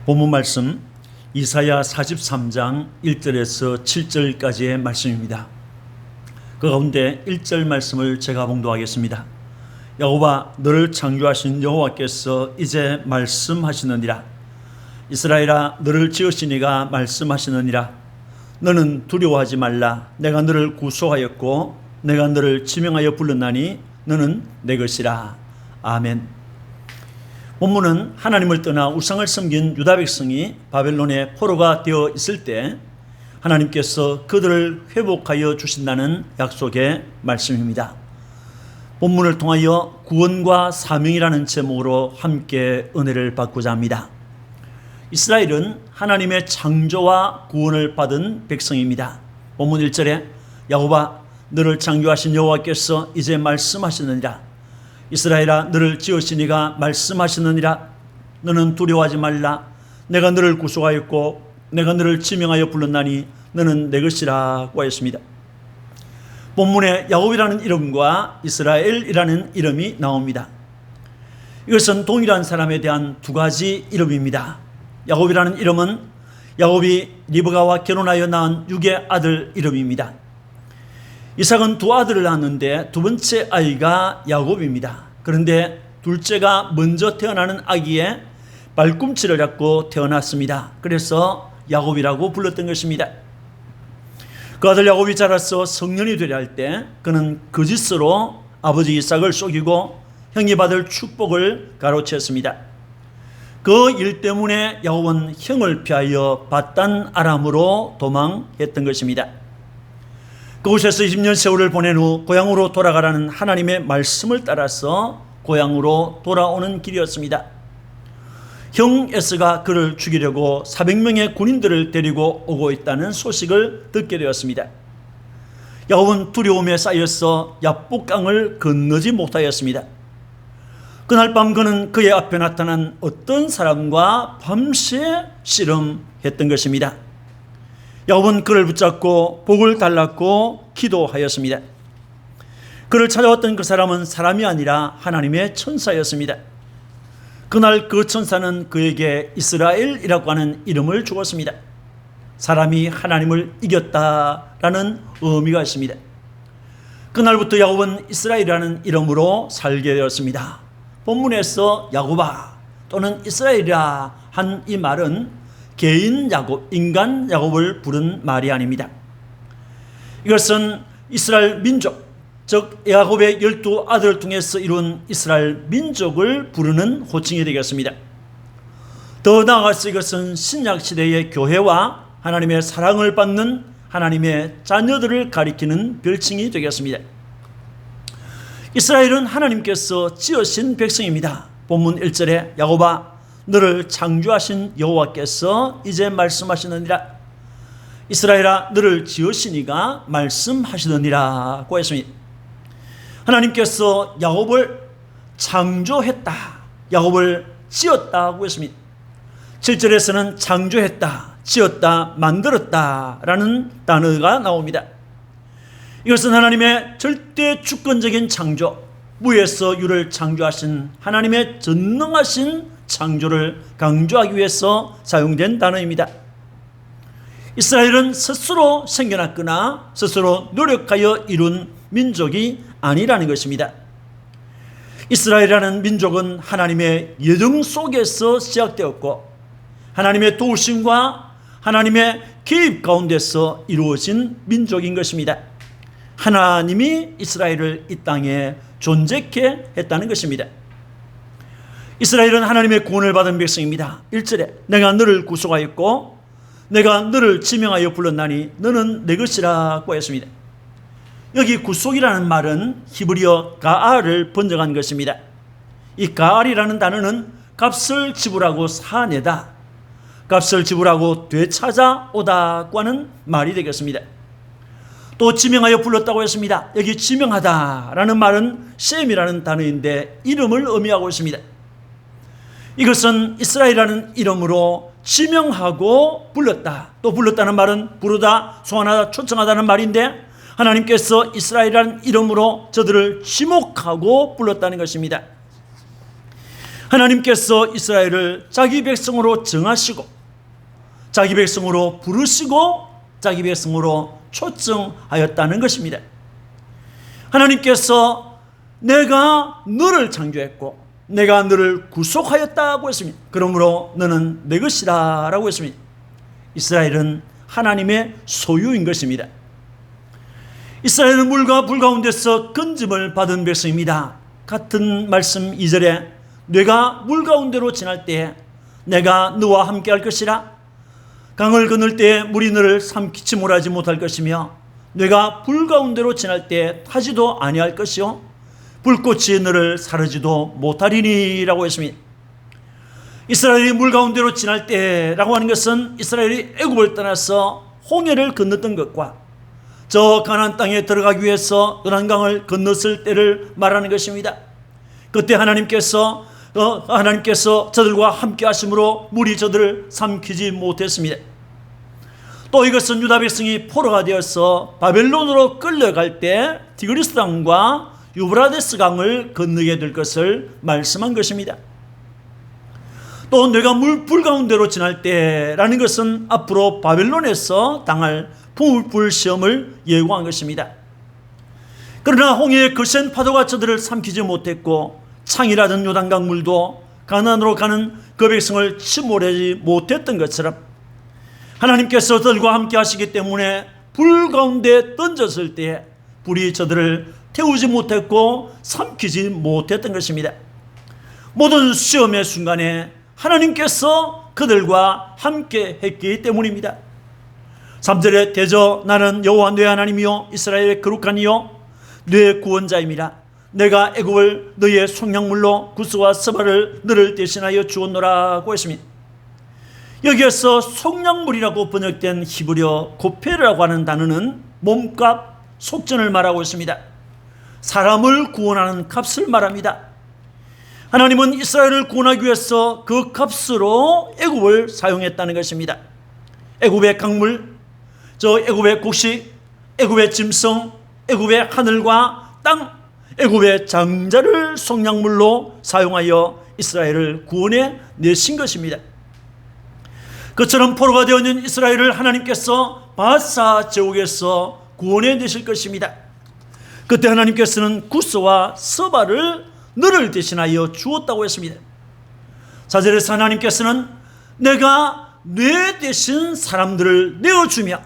본문 말씀 이사야 43장 1절에서 7절까지의 말씀입니다. 그 가운데 1절 말씀을 제가 봉독하겠습니다. 여호와, 너를 창조하신 여호와께서 이제 말씀하시느니라. 이스라엘아, 너를 지으신 이가 말씀하시느니라. 너는 두려워하지 말라. 내가 너를 구속하였고 내가 너를 지명하여 불렀나니 너는 내 것이라. 아멘. 본문은 하나님을 떠나 우상을 섬긴 유다 백성이 바벨론의 포로가 되어 있을 때 하나님께서 그들을 회복하여 주신다는 약속의 말씀입니다. 본문을 통하여 구원과 사명이라는 제목으로 함께 은혜를 받고자 합니다. 이스라엘은 하나님의 창조와 구원을 받은 백성입니다. 본문 1절에 여호와, 너를 창조하신 여호와께서 이제 말씀하시느니라. 이스라엘아, 너를 지으신 이가 말씀하시느니라. 너는 두려워하지 말라. 내가 너를 구속하였고 내가 너를 지명하여 불렀나니 너는 내 것이라고 하였습니다. 본문에 야곱이라는 이름과 이스라엘이라는 이름이 나옵니다. 이것은 동일한 사람에 대한 두 가지 이름입니다. 야곱이라는 이름은 야곱이 리브가와 결혼하여 낳은 육의 아들 이름입니다. 이삭은 두 아들을 낳았는데 두 번째 아이가 야곱입니다. 그런데 둘째가 먼저 태어나는 아기의 발꿈치를 잡고 태어났습니다. 그래서 야곱이라고 불렀던 것입니다. 그 아들 야곱이 자라서 성년이 되려 할 때 그는 거짓으로 아버지 이삭을 속이고 형이 받을 축복을 가로챘습니다. 그 일 때문에 야곱은 형을 피하여 밧단 아람으로 도망했던 것입니다. 그곳에서 20년 세월을 보낸 후 고향으로 돌아가라는 하나님의 말씀을 따라서 고향으로 돌아오는 길이었습니다. 형 에스가 그를 죽이려고 400명의 군인들을 데리고 오고 있다는 소식을 듣게 되었습니다. 야곱은 두려움에 쌓여서 야복강을 건너지 못하였습니다. 그날 밤 그는 그의 앞에 나타난 어떤 사람과 밤새 씨름했던 것입니다. 야곱은 그를 붙잡고 복을 달랐고 기도하였습니다. 그를 찾아왔던 그 사람은 사람이 아니라 하나님의 천사였습니다. 그날 그 천사는 그에게 이스라엘이라고 하는 이름을 주었습니다. 사람이 하나님을 이겼다라는 의미가 있습니다. 그날부터 야곱은 이스라엘이라는 이름으로 살게 되었습니다. 본문에서 야곱아 또는 이스라엘이라 한 이 말은 개인 야곱, 인간 야곱을 부른 말이 아닙니다. 이것은 이스라엘 민족, 즉 야곱의 12아들을 통해서 이룬 이스라엘 민족을 부르는 호칭이 되겠습니다. 더 나아가서 이것은 신약시대의 교회와 하나님의 사랑을 받는 하나님의 자녀들을 가리키는 별칭이 되겠습니다. 이스라엘은 하나님께서 지으신 백성입니다. 본문 1절에 야곱아, 너를 창조하신 여호와께서 이제 말씀하시느니라. 이스라엘아, 너를 지으신 이가 말씀하시느니라고 했습니다. 하나님께서 야곱을 창조했다, 야곱을 지었다고 했습니다. 7절에서는 창조했다, 지었다, 만들었다라는 단어가 나옵니다. 이것은 하나님의 절대 주권적인 창조, 무에서 유를 창조하신 하나님의 전능하신 창조를 강조하기 위해서 사용된 단어입니다. 이스라엘은 스스로 생겨났거나 스스로 노력하여 이룬 민족이 아니라는 것입니다. 이스라엘이라는 민족은 하나님의 예정 속에서 시작되었고 하나님의 도우심과 하나님의 개입 가운데서 이루어진 민족인 것입니다. 하나님이 이스라엘을 이 땅에 존재케 했다는 것입니다. 이스라엘은 하나님의 구원을 받은 백성입니다. 1절에 내가 너를 구속하였고 내가 너를 지명하여 불렀나니 너는 내 것이라고 했습니다. 여기 구속이라는 말은 히브리어 가알을 번역한 것입니다. 이 가알이라는 단어는 값을 지불하고 사내다, 값을 지불하고 되찾아오다고 하는 말이 되겠습니다. 또 지명하여 불렀다고 했습니다. 여기 지명하다라는 말은 셈이라는 단어인데 이름을 의미하고 있습니다. 이것은 이스라엘이라는 이름으로 지명하고 불렀다. 또 불렀다는 말은 부르다, 소환하다, 초청하다는 말인데 하나님께서 이스라엘이라는 이름으로 저들을 지목하고 불렀다는 것입니다. 하나님께서 이스라엘을 자기 백성으로 정하시고 자기 백성으로 부르시고 자기 백성으로 초청하였다는 것입니다. 하나님께서 내가 너를 창조했고 내가 너를 구속하였다고 했습니다. 그러므로 너는 내 것이다 라고 했습니다. 이스라엘은 하나님의 소유인 것입니다. 이스라엘은 물과 불 가운데서 건짐을 받은 백성입니다. 같은 말씀 2절에 내가 물 가운데로 지날 때에 내가 너와 함께 할 것이라. 강을 건널 때에 물이 너를 삼키지 못하지 못할 것이며 내가 불 가운데로 지날 때에 타지도 아니할 것이요 불꽃이 너를 사르지도 못하리니 라고 했습니다. 이스라엘이 물 가운데로 지날 때라고 하는 것은 이스라엘이 애굽을 떠나서 홍해를 건넜던 것과 저 가나안 땅에 들어가기 위해서 요단강을 건넜을 때를 말하는 것입니다. 그때 하나님께서 저들과 함께 하심으로 물이 저들을 삼키지 못했습니다. 또 이것은 유다 백성이 포로가 되어서 바벨론으로 끌려갈 때 디그리스 강과 유브라데스 강을 건너게 될 것을 말씀한 것입니다. 또 내가 불 가운데로 지날 때라는 것은 앞으로 바벨론에서 당할 불 시험을 예고한 것입니다. 그러나 홍해의 거센 파도가 저들을 삼키지 못했고 창이라던 요단강 물도 가나안으로 가는 그 백성을 침몰하지 못했던 것처럼 하나님께서 저들과 함께 하시기 때문에 불 가운데 던졌을 때에 불이 저들을 태우지 못했고 삼키지 못했던 것입니다. 모든 시험의 순간에 하나님께서 그들과 함께 했기 때문입니다. 3절에 대저 나는 여호와 네 하나님이요 이스라엘의 거룩한 이요 네 구원자입니다. 내가 애굽을 너의 속량물로 구스와 스바를 너를 대신하여 주었노라고 했습니다. 여기에서 속량물이라고 번역된 히브리어 고페르라고 하는 단어는 몸값, 속전을 말하고 있습니다. 사람을 구원하는 값을 말합니다. 하나님은 이스라엘을 구원하기 위해서 그 값으로 애굽을 사용했다는 것입니다. 애굽의 강물, 저 애굽의 곡식, 애굽의 짐승, 애굽의 하늘과 땅, 애굽의 장자를 속량물로 사용하여 이스라엘을 구원해 내신 것입니다. 그처럼 포로가 되어 있는 이스라엘을 하나님께서 바사 제국에서 구원해 내실 것입니다. 그때 하나님께서는 구스와 스바를 너를 대신하여 주었다고 했습니다. 4절에서 하나님께서는 내가 내 대신 사람들을 내어주며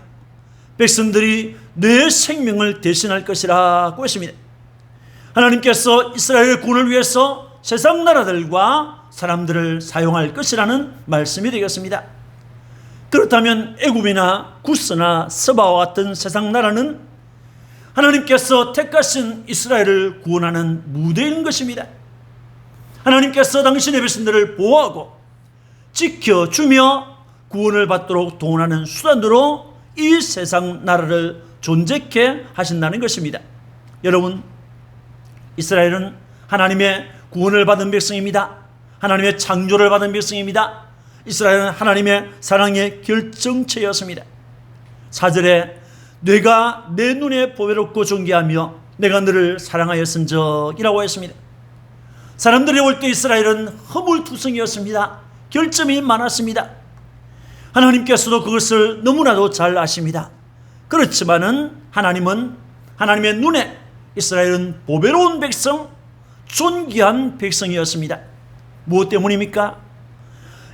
백성들이 내 생명을 대신할 것이라고 했습니다. 하나님께서 이스라엘의 구원을 위해서 세상 나라들과 사람들을 사용할 것이라는 말씀이 되겠습니다. 그렇다면 애굽이나 구스나 스바와 같은 세상 나라는 하나님께서 택하신 이스라엘을 구원하는 무대인 것입니다. 하나님께서 당신의 백성들을 보호하고 지켜주며 구원을 받도록 도원하는 수단으로 이 세상 나라를 존재케 하신다는 것입니다. 여러분, 이스라엘은 하나님의 구원을 받은 백성입니다. 하나님의 창조를 받은 백성입니다. 이스라엘은 하나님의 사랑의 결정체였습니다. 4절에 내가 내 눈에 보배롭고 존귀하며 내가 너를 사랑하였은적이라고 했습니다. 사람들이 올 때 이스라엘은 허물투성이었습니다. 결점이 많았습니다. 하나님께서도 그것을 너무나도 잘 아십니다. 그렇지만은 하나님은 하나님의 눈에 이스라엘은 보배로운 백성, 존귀한 백성이었습니다. 무엇 때문입니까?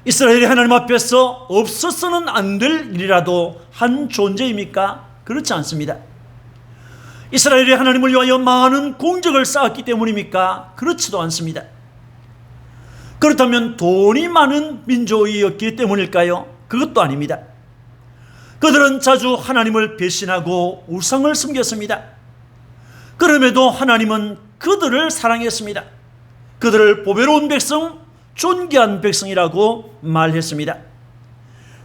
이스라엘이 하나님 앞에서 없어서는 안 될 일이라도 한 존재입니까? 그렇지 않습니다. 이스라엘이 하나님을 위하여 많은 공적을 쌓았기 때문입니까? 그렇지도 않습니다. 그렇다면 돈이 많은 민족이었기 때문일까요? 그것도 아닙니다. 그들은 자주 하나님을 배신하고 우상을 섬겼습니다. 그럼에도 하나님은 그들을 사랑했습니다. 그들을 보배로운 백성, 존귀한 백성이라고 말했습니다.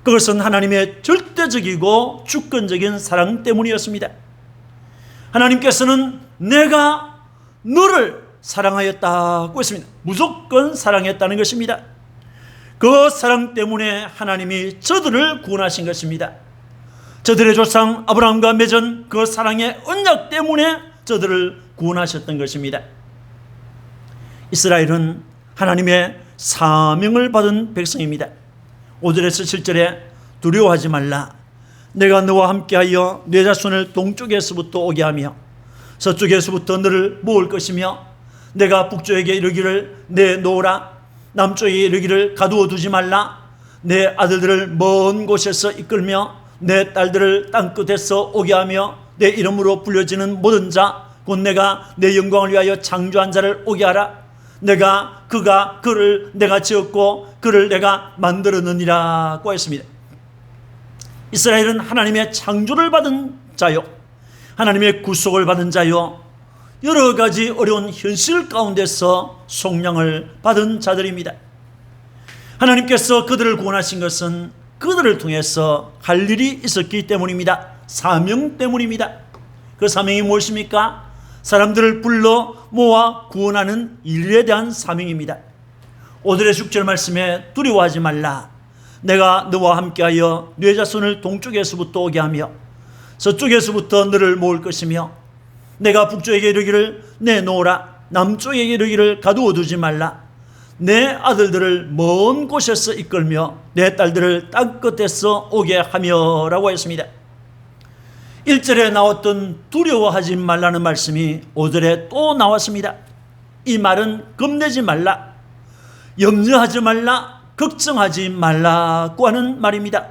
그것은 하나님의 절대적이고 주권적인 사랑 때문이었습니다. 하나님께서는 내가 너를 사랑하였다고 했습니다. 무조건 사랑했다는 것입니다. 그 사랑 때문에 하나님이 저들을 구원하신 것입니다. 저들의 조상 아브라함과 맺은 그 사랑의 언약 때문에 저들을 구원하셨던 것입니다. 이스라엘은 하나님의 사명을 받은 백성입니다. 5절에서 7절에 두려워하지 말라. 내가 너와 함께하여 내 자손을 동쪽에서부터 오게 하며 서쪽에서부터 너를 모을 것이며 내가 북쪽에게 이르기를 내놓으라. 남쪽에 이르기를 가두어 두지 말라. 내 아들들을 먼 곳에서 이끌며 내 딸들을 땅끝에서 오게 하며 내 이름으로 불려지는 모든 자 곧 내가 내 영광을 위하여 창조한 자를 오게 하라. 그를 내가 지었고 그를 내가 만들었느니라고 했습니다. 이스라엘은 하나님의 창조를 받은 자요, 하나님의 구속을 받은 자요, 여러 가지 어려운 현실 가운데서 속량을 받은 자들입니다. 하나님께서 그들을 구원하신 것은 그들을 통해서 할 일이 있었기 때문입니다. 사명 때문입니다. 그 사명이 무엇입니까? 사람들을 불러 모아 구원하는 일에 대한 사명입니다. 5절의 6절 말씀에 두려워하지 말라. 내가 너와 함께하여 네 자손을 동쪽에서부터 오게 하며 서쪽에서부터 너를 모을 것이며 내가 북쪽에게 이르기를 내놓으라. 남쪽에게 이르기를 가두어 두지 말라. 내 아들들을 먼 곳에서 이끌며 내 딸들을 땅끝에서 오게 하며 라고 했습니다. 1절에 나왔던 두려워하지 말라는 말씀이 5절에 또 나왔습니다. 이 말은 겁내지 말라, 염려하지 말라, 걱정하지 말라고 하는 말입니다.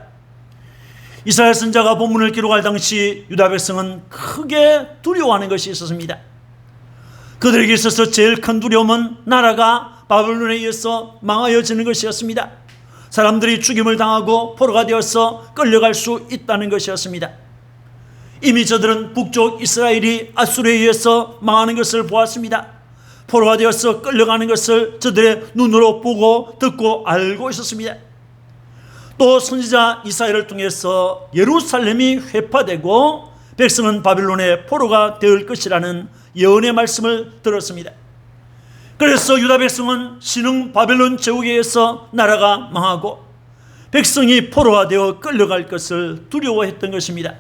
이사야 선지자가 본문을 기록할 당시 유다 백성은 크게 두려워하는 것이 있었습니다. 그들에게 있어서 제일 큰 두려움은 나라가 바벨론에 의해서 망하여지는 것이었습니다. 사람들이 죽임을 당하고 포로가 되어서 끌려갈 수 있다는 것이었습니다. 이미 저들은 북쪽 이스라엘이 아수르에 의해서 망하는 것을 보았습니다. 포로가 되어서 끌려가는 것을 저들의 눈으로 보고 듣고 알고 있었습니다. 또 선지자 이사야를 통해서 예루살렘이 회파되고 백성은 바벨론의 포로가 될 것이라는 예언의 말씀을 들었습니다. 그래서 유다 백성은 신흥 바벨론 제국에 의해서 나라가 망하고 백성이 포로가 되어 끌려갈 것을 두려워했던 것입니다.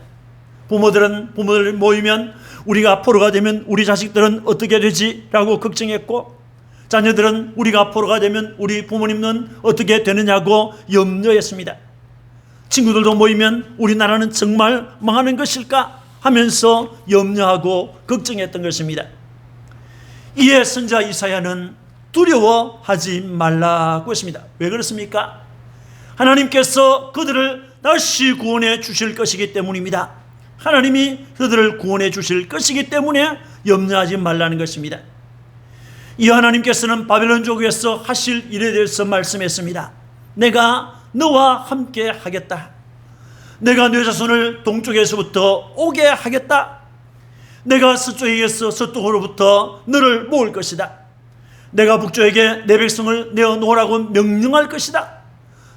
부모들 모이면 우리가 포로가 되면 우리 자식들은 어떻게 되지? 라고 걱정했고, 자녀들은 우리가 포로가 되면 우리 부모님은 어떻게 되느냐고 염려했습니다. 친구들도 모이면 우리나라는 정말 망하는 것일까 하면서 염려하고 걱정했던 것입니다. 이에 선지자 이사야는 두려워하지 말라고 했습니다. 왜 그렇습니까? 하나님께서 그들을 다시 구원해 주실 것이기 때문입니다. 하나님이 그들을 구원해 주실 것이기 때문에 염려하지 말라는 것입니다. 이 하나님께서는 바벨론 제국에서 하실 일에 대해서 말씀했습니다. 내가 너와 함께 하겠다. 내가 네 자손을 동쪽에서부터 오게 하겠다. 내가 서쪽에게서 서쪽으로부터 너를 모을 것이다. 내가 북쪽에게 내 백성을 내어놓으라고 명령할 것이다.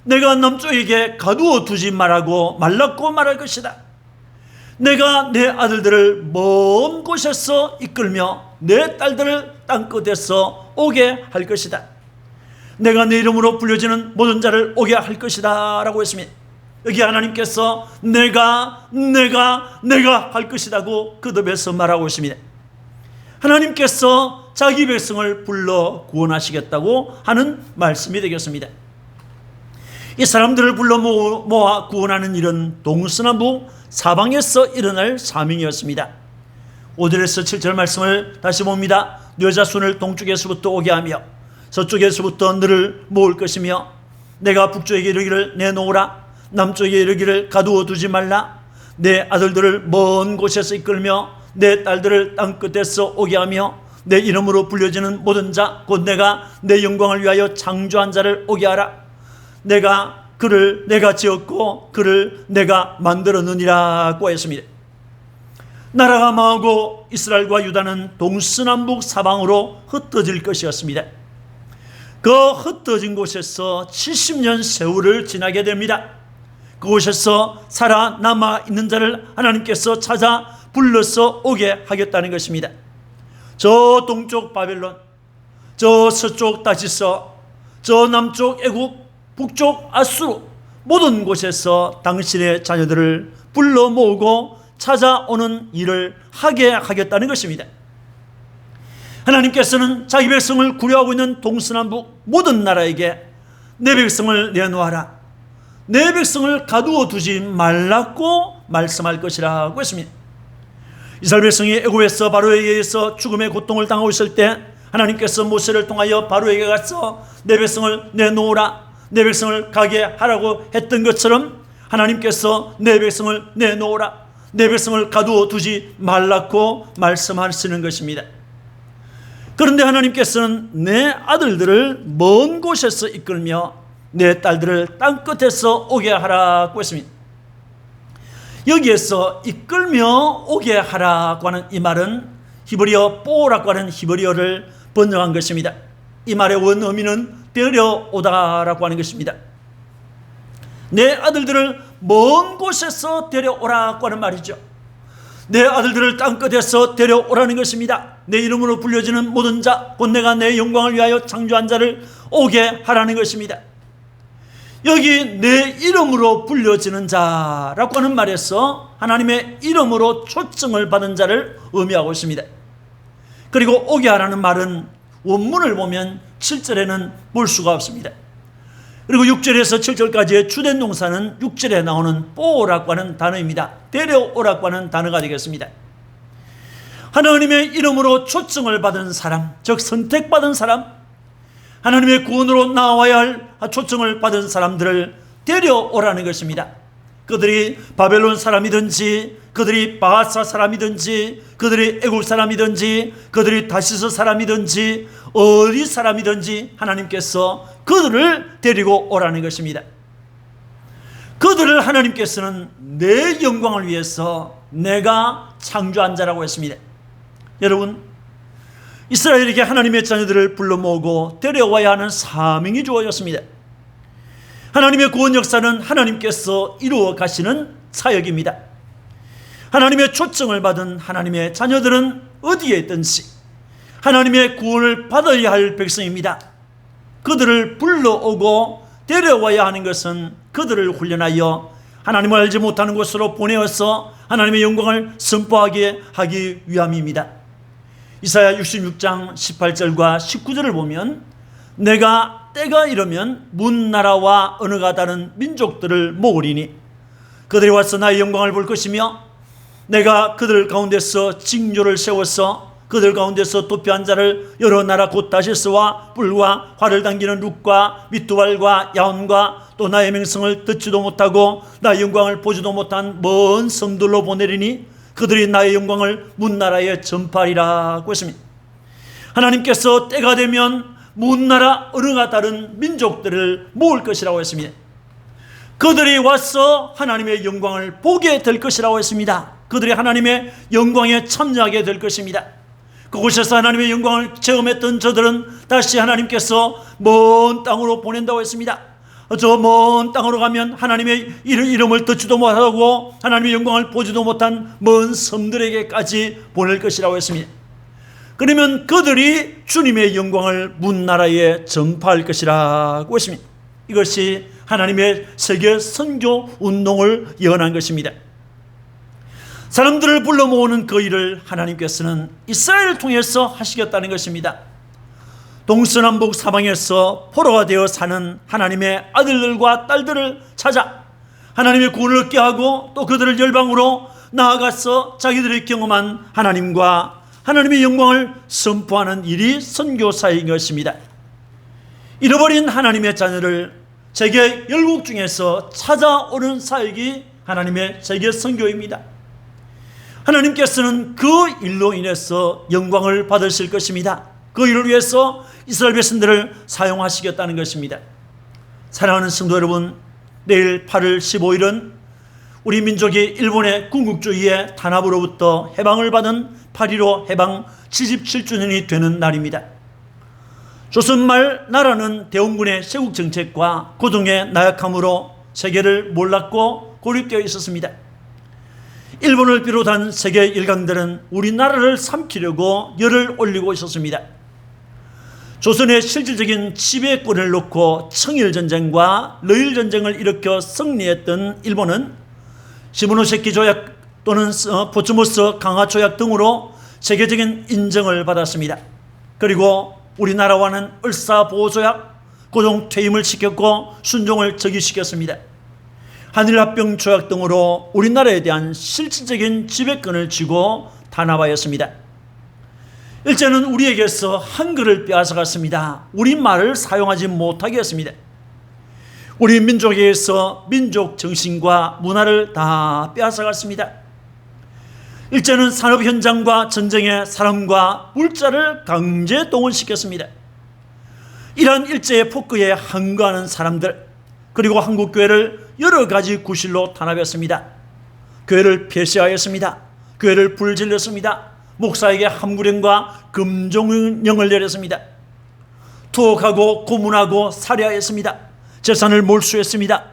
내가 남쪽에게 가두어 두지 말라고 말할 것이다. 내가 내 아들들을 먼 곳에서 이끌며 내 딸들을 땅끝에서 오게 할 것이다. 내가 내 이름으로 불려지는 모든 자를 오게 할 것이다 라고 했습니다. 여기 하나님께서 내가 할 것이라고 거듭해서 말하고 있습니다. 하나님께서 자기 백성을 불러 구원하시겠다고 하는 말씀이 되겠습니다. 이 사람들을 불러 모아 구원하는 일은 동서남북 사방에서 일어날 사명이었습니다. 5절에서 7절 말씀을 다시 봅니다. 네 자손을 동쪽에서부터 오게 하며 서쪽에서부터 너를 모을 것이며 내가 북쪽에게 이르기를 내놓으라. 남쪽에 이르기를 가두어 두지 말라. 내 아들들을 먼 곳에서 이끌며 내 딸들을 땅끝에서 오게 하며 내 이름으로 불려지는 모든 자 곧 내가 내 영광을 위하여 창조한 자를 오게 하라. 그를 내가 지었고 그를 내가 만들었느니라고 했습니다. 나라가 망하고 이스라엘과 유다는 동서남북 사방으로 흩어질 것이었습니다. 그 흩어진 곳에서 70년 세월을 지나게 됩니다. 그곳에서 살아남아 있는 자를 하나님께서 찾아 불러서 오게 하겠다는 것입니다. 저 동쪽 바벨론, 저 서쪽 다시서, 저 남쪽 애굽, 북쪽 아수르 모든 곳에서 당신의 자녀들을 불러 모으고 찾아오는 일을 하게 하겠다는 것입니다. 하나님께서는 자기 백성을 구려하고 있는 동서남북 모든 나라에게 내 백성을 내놓아라, 내 백성을 가두어 두지 말라고 말씀할 것이라고 했습니다. 이스라엘 백성이 애굽에서 바로에게 의해서 죽음의 고통을 당하고 있을 때 하나님께서 모세를 통하여 바로에게 가서 내 백성을 내놓으라, 내 백성을 가게 하라고 했던 것처럼 하나님께서 내 백성을 내놓으라, 내 백성을 가두어 두지 말라고 말씀하시는 것입니다. 그런데 하나님께서는 내 아들들을 먼 곳에서 이끌며 내 딸들을 땅끝에서 오게 하라고 했습니다. 여기에서 이끌며 오게 하라고 하는 이 말은 히브리어 뽀라고 하는 히브리어를 번역한 것입니다. 이 말의 원 의미는 데려오다라고 하는 것입니다. 내 아들들을 먼 곳에서 데려오라고 하는 말이죠. 내 아들들을 땅끝에서 데려오라는 것입니다. 내 이름으로 불려지는 모든 자, 곧 내가 내 영광을 위하여 창조한 자를 오게 하라는 것입니다. 여기 내 이름으로 불려지는 자라고 하는 말에서 하나님의 이름으로 초청을 받은 자를 의미하고 있습니다. 그리고 오게 하라는 말은 원문을 보면 7절에는 볼 수가 없습니다. 그리고 6절에서 7절까지의 주된 동사는 6절에 나오는 뽀라고 하는 단어입니다. 데려오라고 하는 단어가 되겠습니다. 하나님의 이름으로 초청을 받은 사람, 즉 선택받은 사람, 하나님의 구원으로 나와야 할 초청을 받은 사람들을 데려오라는 것입니다. 그들이 바벨론 사람이든지, 그들이 바하사 사람이든지, 그들이 애굽 사람이든지, 그들이 다시스 사람이든지, 어디 사람이든지 하나님께서 그들을 데리고 오라는 것입니다. 그들을 하나님께서는 내 영광을 위해서 내가 창조한 자라고 했습니다. 여러분, 이스라엘에게 하나님의 자녀들을 불러 모으고 데려와야 하는 사명이 주어졌습니다. 하나님의 구원 역사는 하나님께서 이루어 가시는 사역입니다. 하나님의 초청을 받은 하나님의 자녀들은 어디에 있든지 하나님의 구원을 받아야 할 백성입니다. 그들을 불러오고 데려와야 하는 것은 그들을 훈련하여 하나님을 알지 못하는 곳으로 보내어서 하나님의 영광을 선포하게 하기 위함입니다. 이사야 66장 18절과 19절을 보면 내가 때가 이르면 문 나라와 언어가 다른 민족들을 모으리니 그들이 와서 나의 영광을 볼 것이며 내가 그들 가운데서 징조를 세워서 그들 가운데서 도피한 자를 여러 나라 곧 다시스와 뿔과 활을 당기는 룩과 미투발과 야온과 또 나의 명성을 듣지도 못하고 나의 영광을 보지도 못한 먼 성들로 보내리니 그들이 나의 영광을 문나라에 전파하리라고 했습니다. 하나님께서 때가 되면 문나라 언어가 다른 민족들을 모을 것이라고 했습니다. 그들이 와서 하나님의 영광을 보게 될 것이라고 했습니다. 그들이 하나님의 영광에 참여하게 될 것입니다. 그곳에서 하나님의 영광을 체험했던 저들은 다시 하나님께서 먼 땅으로 보낸다고 했습니다. 저 먼 땅으로 가면 하나님의 이름을 듣지도 못하고 하나님의 영광을 보지도 못한 먼 섬들에게까지 보낼 것이라고 했습니다. 그러면 그들이 주님의 영광을 문나라에 전파할 것이라고 했습니다. 이것이 하나님의 세계 선교 운동을 예언한 것입니다. 사람들을 불러 모으는 그 일을 하나님께서는 이스라엘을 통해서 하시겠다는 것입니다. 동서남북 사방에서 포로가 되어 사는 하나님의 아들들과 딸들을 찾아 하나님의 구원을 얻게 하고 또 그들을 열방으로 나아가서 자기들이 경험한 하나님과 하나님의 영광을 선포하는 일이 선교사인 것입니다. 잃어버린 하나님의 자녀를 세계 열국 중에서 찾아오는 사역이 하나님의 세계 선교입니다. 하나님께서는 그 일로 인해서 영광을 받으실 것입니다. 그 일을 위해서 이스라엘 백성들을 사용하시겠다는 것입니다. 사랑하는 성도 여러분, 내일 8월 15일은 우리 민족이 일본의 군국주의의 탄압으로부터 해방을 받은 8.15 해방 77주년이 되는 날입니다. 조선 말 나라는 대원군의 세국 정책과 고종의 나약함으로 세계를 몰랐고 고립되어 있었습니다. 일본을 비롯한 세계 일강들은 우리나라를 삼키려고 열을 올리고 있었습니다. 조선의 실질적인 지배권을 놓고 청일전쟁과 러일전쟁을 일으켜 승리했던 일본은 시모노세키 조약 또는 포츠모스 강화 조약 등으로 세계적인 인정을 받았습니다. 그리고 우리나라와는 을사보호조약, 고종 퇴임을 시켰고 순종을 저기시켰습니다. 한일합병조약 등으로 우리나라에 대한 실질적인 지배권을 쥐고 탄압하였습니다. 일제는 우리에게서 한글을 빼앗아갔습니다. 우리말을 사용하지 못하게 했습니다. 우리 민족에게서 민족 정신과 문화를 다 빼앗아갔습니다. 일제는 산업 현장과 전쟁에 사람과 물자를 강제 동원시켰습니다. 이러한 일제의 폭거에 항거하는 사람들, 그리고 한국교회를 여러 가지 구실로 탄압했습니다. 교회를 폐쇄하였습니다. 교회를 불질렀습니다. 목사에게 함구령과 금종령을 내렸습니다. 투옥하고 고문하고 살해하였습니다. 재산을 몰수했습니다.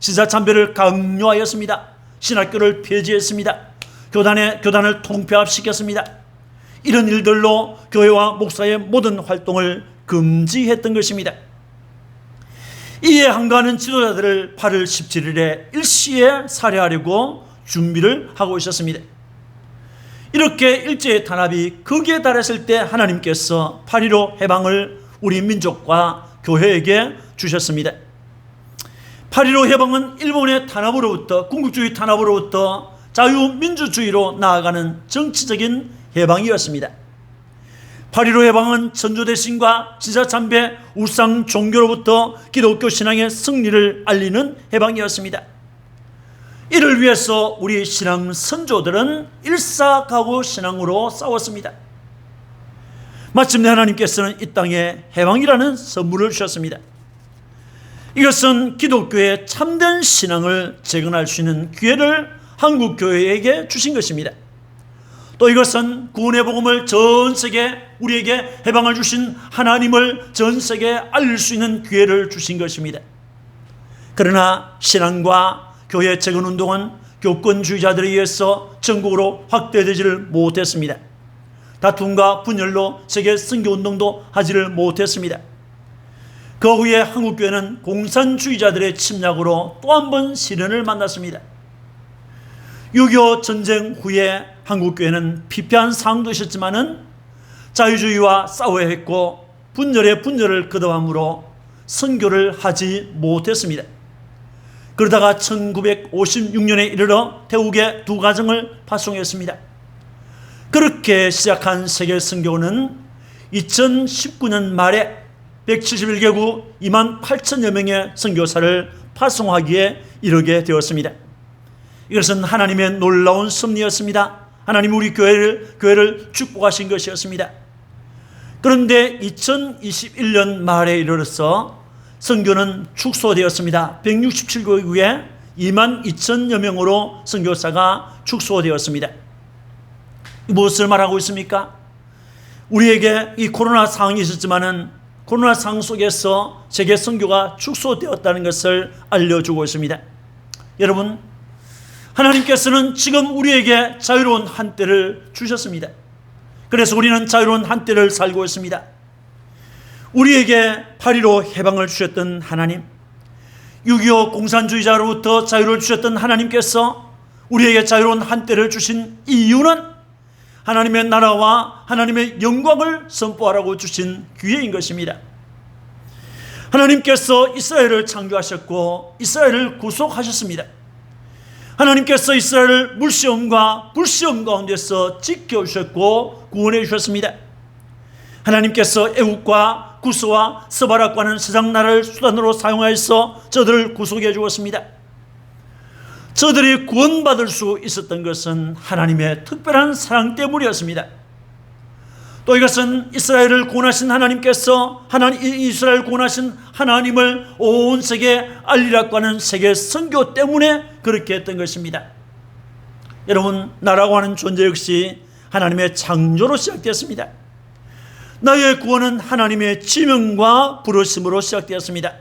시사참배를 강요하였습니다. 신학교를 폐지했습니다. 교단을 통폐합시켰습니다. 이런 일들로 교회와 목사의 모든 활동을 금지했던 것입니다. 이에 항거하는 지도자들을 8월 17일에 일시에 살해하려고 준비를 하고 있었습니다. 이렇게 일제의 탄압이 극에 달했을 때 하나님께서 8.15 해방을 우리 민족과 교회에게 주셨습니다. 8.15 해방은 일본의 탄압으로부터, 군국주의 탄압으로부터 자유민주주의로 나아가는 정치적인 해방이었습니다. 8.15 해방은 천주대신과 시사참배 우상 종교로부터 기독교 신앙의 승리를 알리는 해방이었습니다. 이를 위해서 우리 신앙 선조들은 일사가고 신앙으로 싸웠습니다. 마침내 하나님께서는 이 땅에 해방이라는 선물을 주셨습니다. 이것은 기독교의 참된 신앙을 재건할 수 있는 기회를 한국교회에게 주신 것입니다. 또 이것은 구원의 복음을 전 세계 우리에게 해방을 주신 하나님을 전 세계에 알릴 수 있는 기회를 주신 것입니다. 그러나 신앙과 교회 재건운동은 교권주의자들에 의해서 전국으로 확대되지를 못했습니다. 다툼과 분열로 세계 선교운동도 하지를 못했습니다. 그 후에 한국교회는 공산주의자들의 침략으로 또 한 번 시련을 만났습니다. 6.25 전쟁 후에 한국교회는 피폐한 상황도 있었지만은 자유주의와 싸워야 했고 분열을 거듭함으로 선교를 하지 못했습니다. 그러다가 1956년에 이르러 태국에 2가정을 파송했습니다. 그렇게 시작한 세계 선교는 2019년 말에 171개국 28,000여 명의 선교사를 파송하기에 이르게 되었습니다. 이것은 하나님의 놀라운 섭리였습니다. 하나님 우리 교회를 축복하신 것이었습니다. 그런데 2021년 말에 이르러서 선교는 축소되었습니다. 167개국에 22,000여 명으로 선교사가 축소되었습니다. 무엇을 말하고 있습니까? 우리에게 이 코로나 상황이 있었지만은 코로나 상황 속에서 세계 선교가 축소되었다는 것을 알려주고 있습니다. 여러분, 하나님께서는 지금 우리에게 자유로운 한때를 주셨습니다. 그래서 우리는 자유로운 한때를 살고 있습니다. 우리에게 8.15 해방을 주셨던 하나님, 6.25 공산주의자로부터 자유를 주셨던 하나님께서 우리에게 자유로운 한때를 주신 이유는 하나님의 나라와 하나님의 영광을 선포하라고 주신 기회인 것입니다. 하나님께서 이스라엘을 창조하셨고 이스라엘을 구속하셨습니다. 하나님께서 이스라엘을 물시험과 불시험 가운데서 지켜주셨고 구원해 주셨습니다. 하나님께서 애국과 구스와 스바락과는 세상 나라를 수단으로 사용하여서 저들을 구속해 주었습니다. 저들이 구원받을 수 있었던 것은 하나님의 특별한 사랑 때문이었습니다. 또 이것은 이스라엘을 구원하신 하나님께서 이스라엘 구원하신 하나님을 온 세계에 알리라고 하는 세계 선교 때문에 그렇게 했던 것입니다. 여러분, 나라고 하는 존재 역시 하나님의 창조로 시작되었습니다. 나의 구원은 하나님의 지명과 부르심으로 시작되었습니다.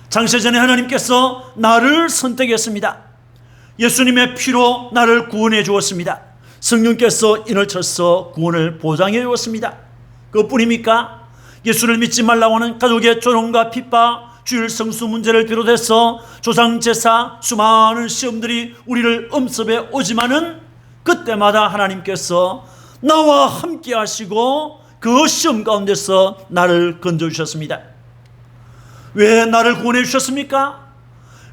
장세전에 하나님께서 나를 선택했습니다. 예수님의 피로 나를 구원해 주었습니다. 성령께서 인을 쳐서 구원을 보장해 주었습니다. 그것뿐입니까? 예수를 믿지 말라고 하는 가족의 조롱과 핍박, 주일 성수 문제를 비롯해서 조상제사 수많은 시험들이 우리를 엄습해 오지만은 그때마다 하나님께서 나와 함께 하시고 그 시험 가운데서 나를 건져주셨습니다. 왜 나를 구원해 주셨습니까?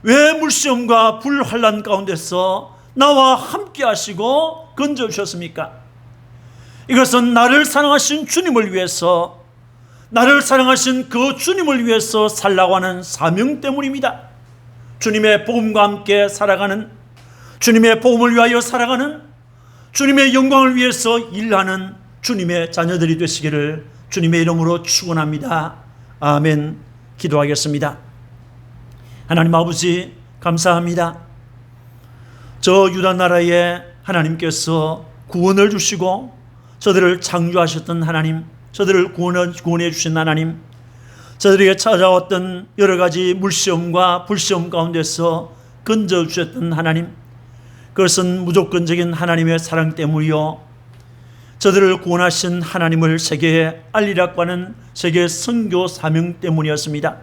왜 물시험과 불환난 가운데서 나와 함께 하시고 건져주셨습니까? 이것은 나를 사랑하신 주님을 위해서, 나를 사랑하신 그 주님을 위해서 살라고 하는 사명 때문입니다. 주님의 복음과 함께 살아가는, 주님의 복음을 위하여 살아가는, 주님의 영광을 위해서 일하는 주님의 자녀들이 되시기를 주님의 이름으로 축원합니다. 아멘. 기도하겠습니다. 하나님 아버지 감사합니다. 저 유다 나라에 하나님께서 구원을 주시고 저들을 창조하셨던 하나님, 저들을 구원해 주신 하나님, 저들에게 찾아왔던 여러 가지 물시험과 불시험 가운데서 건져주셨던 하나님, 그것은 무조건적인 하나님의 사랑 때문이요, 저들을 구원하신 하나님을 세계에 알리라고 하는 세계 선교 사명 때문이었습니다.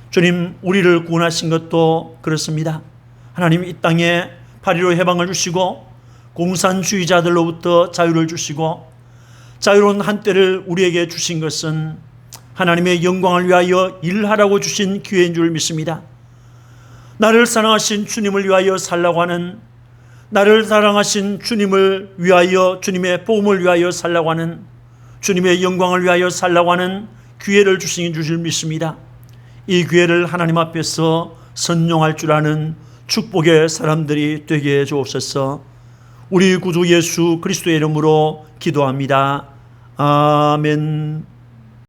주님, 우리를 구원하신 것도 그렇습니다. 하나님, 이 땅에 8.15 해방을 주시고 공산주의자들로부터 자유를 주시고 자유로운 한때를 우리에게 주신 것은 하나님의 영광을 위하여 일하라고 주신 기회인 줄 믿습니다. 나를 사랑하신 주님을 위하여 살라고 하는, 나를 사랑하신 주님을 위하여, 주님의 복음을 위하여 살라고 하는, 주님의 영광을 위하여 살라고 하는 기회를 주신 줄 믿습니다. 이 기회를 하나님 앞에서 선용할 줄 아는 축복의 사람들이 되게 해 주옵소서. 우리 구주 예수 그리스도의 이름으로 기도합니다. 아멘.